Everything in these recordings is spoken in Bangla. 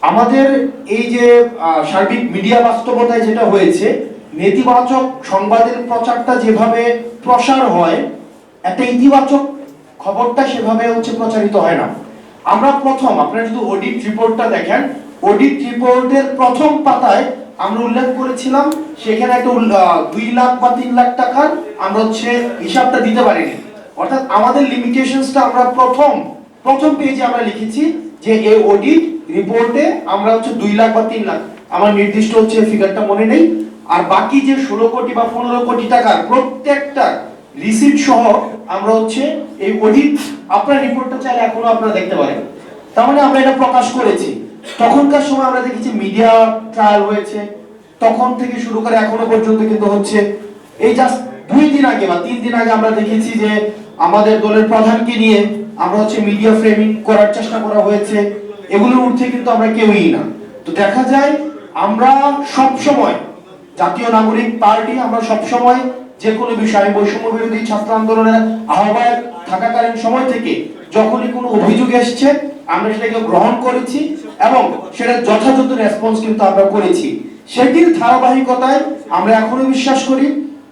আমাদের এই যে সার্বিক মিডিয়া বাস্তবতায় যেটা হয়েছে, নেতিবাচক সংবাদের প্রচারটা যেভাবে প্রসার হয়, একটা ইতিবাচক খবরটা সেভাবে প্রচারিত হয় না। আমরা প্রথম, আপনারা যদি অডিট রিপোর্টটা দেখেন, অডিট রিপোর্টের প্রথম পাতায় আমরা উল্লেখ করেছিলাম সেখানে একটা 2 লাখ বা 3 লাখ টাকার আমরা হিসাবটা দিতে পারিনি। অর্থাৎ আমাদের লিমিটেশনসটা আমরা প্রথম পেজে আমরা লিখেছি যে এই অডিট রিপোর্টে আমরা 2 লাখ বা 3 লাখ, আমার নির্দিষ্ট ফিগারটা মনে নেই, আর বাকি যে 16 কোটি বা 15 কোটি টাকার প্রত্যেকটা রিসিট সহ আমরা এই অডিট, আপনার রিপোর্টটা চাইলে এখনো আপনারা দেখতে পারেন। তার মানে আমরা এটা প্রকাশ করেছি। তখনকার সময় আমরা দেখেছি মিডিয়া ট্রায়াল হয়েছে, তখন থেকে শুরু করে এখনো পর্যন্ত কিন্তু এই জাস্ট 2 দিন আগে বা 3 দিন আগে আমরা দেখেছি যে আমাদের দলের প্রধানকে নিয়ে আমরা মিডিয়া ফ্রেমিং করার চেষ্টা করা হয়েছে। এগুলোর ঊর্ধ্বে কিন্তু আমরা কেউই না। তো দেখা যায় আমরা সব সময়, জাতীয় নাগরিক পার্টি, আমরা সব সময় যে কোনো বিষয়ে, বৈষম্য বিরোধী ছাত্র আন্দোলনের আহ্বায়ক থাকাকালীন সময় থেকে যখনই কোনো অভিযোগ এসেছে আমরা সেটাকে গ্রহণ করেছি এবং সেটা যথাযথ রেসপন্স কিন্তু আমরা করেছি। সেটির ধারাবাহিকতায় আমরা এখনো বিশ্বাস করি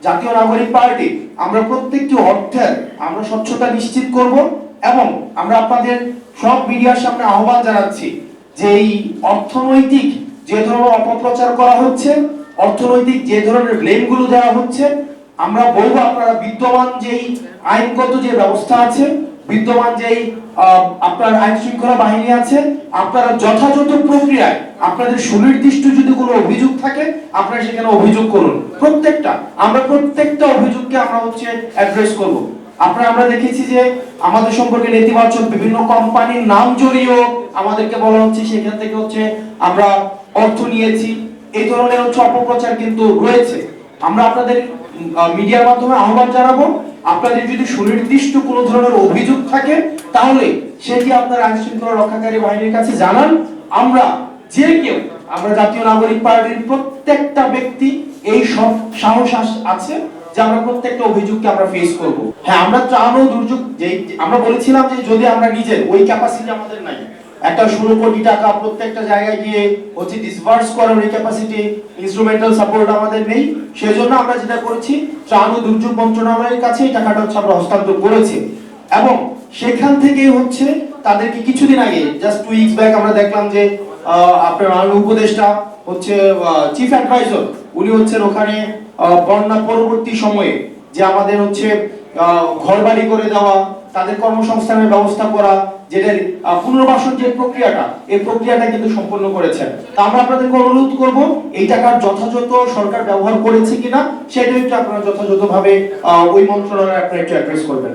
জাতীয় নাগরিক পার্টি আমরা প্রত্যেকটি অর্থের আমরা স্বচ্ছতা নিশ্চিত করব এবং আমরা আপনাদের সব মিডিয়ার সামনে আহ্বান জানাচ্ছি যে এই অর্থনৈতিক যে ধরনের অপপ্রচার করা হচ্ছে, অর্থনৈতিক যে ধরনের ব্লেমগুলো দেওয়া হচ্ছে, আমরা বলবো আপনারা বিদ্যমান যেই আইনগত যে ব্যবস্থা আছে, বিদ্যমান যেই আপনার আইন শৃঙ্খলা বাহিনী আছে, আপনারা যথাযথ প্রক্রিয়ায় আপনাদের সুনির্দিষ্ট যদি কোনো অভিযোগ থাকে আপনারা সেখানে অভিযোগ করুন। আমরা প্রত্যেকটা অভিযোগকে আমরা অ্যাড্রেস করব। আমরা দেখেছি যে আমাদের সম্পর্কে নেতিবাচক বিভিন্ন কোম্পানির নাম জড়িয়েও আমাদেরকে বলা হচ্ছে সেখান থেকে আমরা অর্থ নিয়েছি। এই ধরনের অপপ্রচার কিন্তু রয়েছে। আমরা আপনাদের মিডিয়ার মাধ্যমে আহ্বান জানাবো, আপনাদের যদি সুনির্দিষ্ট কোনো ধরনের অভিযোগ থাকে তাহলে সেটি আপনার আইন শৃঙ্খলা রক্ষাকারী বাহিনীর কাছে জানান। আমরা যে কেউ, আমরা জাতীয় নাগরিক পার্টির প্রত্যেকটা ব্যক্তি এই সব সাহস আছে যে আমরা প্রত্যেকটা অভিযোগকে আমরা ফেস করব। হ্যাঁ, আমরা ত্রাণ ও দুর্যোগ আমরা বলেছিলাম যে যদি আমরা নিজের ওই ক্যাপাসিটি আমাদের নাই, একটা 16 কোটি টাকা প্রত্যেকটা জায়গায় গিয়ে ডিসবার্স করার ওই ক্যাপাসিটি, ইনস্ট্রুমেন্টাল সাপোর্ট আমাদের নেই। সেজন্য আমরা যেটা করেছি, ত্রাণ ও দুর্যোগ মন্ত্রণালয়ের কাছে এই টাকাটা আমরা হস্তান্তর করেছি এবং সেখান থেকেই তাদেরকে কিছুদিন আগে জাস্ট 2 উইকস ব্যাক আমরা দেখলাম যে আপনার মাননীয় উপদেষ্টা চিফ অ্যাডভাইজার উনি ওখানে বন্যা পরবর্তী সময়ে যে আমাদের ঘরবাড়ি করে দেওয়া, তাদের কর্মসংস্থানের ব্যবস্থা করা, যেটা পুনর্বাসন যে প্রক্রিয়াটা, এই প্রক্রিয়াটা কিন্তু সম্পন্ন করেছেন। তা আমরা আপনাদেরকে অনুরোধ করব এই টাকার যথাযথ সরকার ব্যবহার করেছে কিনা সেটা একটু আপনারা যথাযথভাবে ওই মন্ত্রণালয়ে আপনারা একটু অ্যাড্রেস করবেন।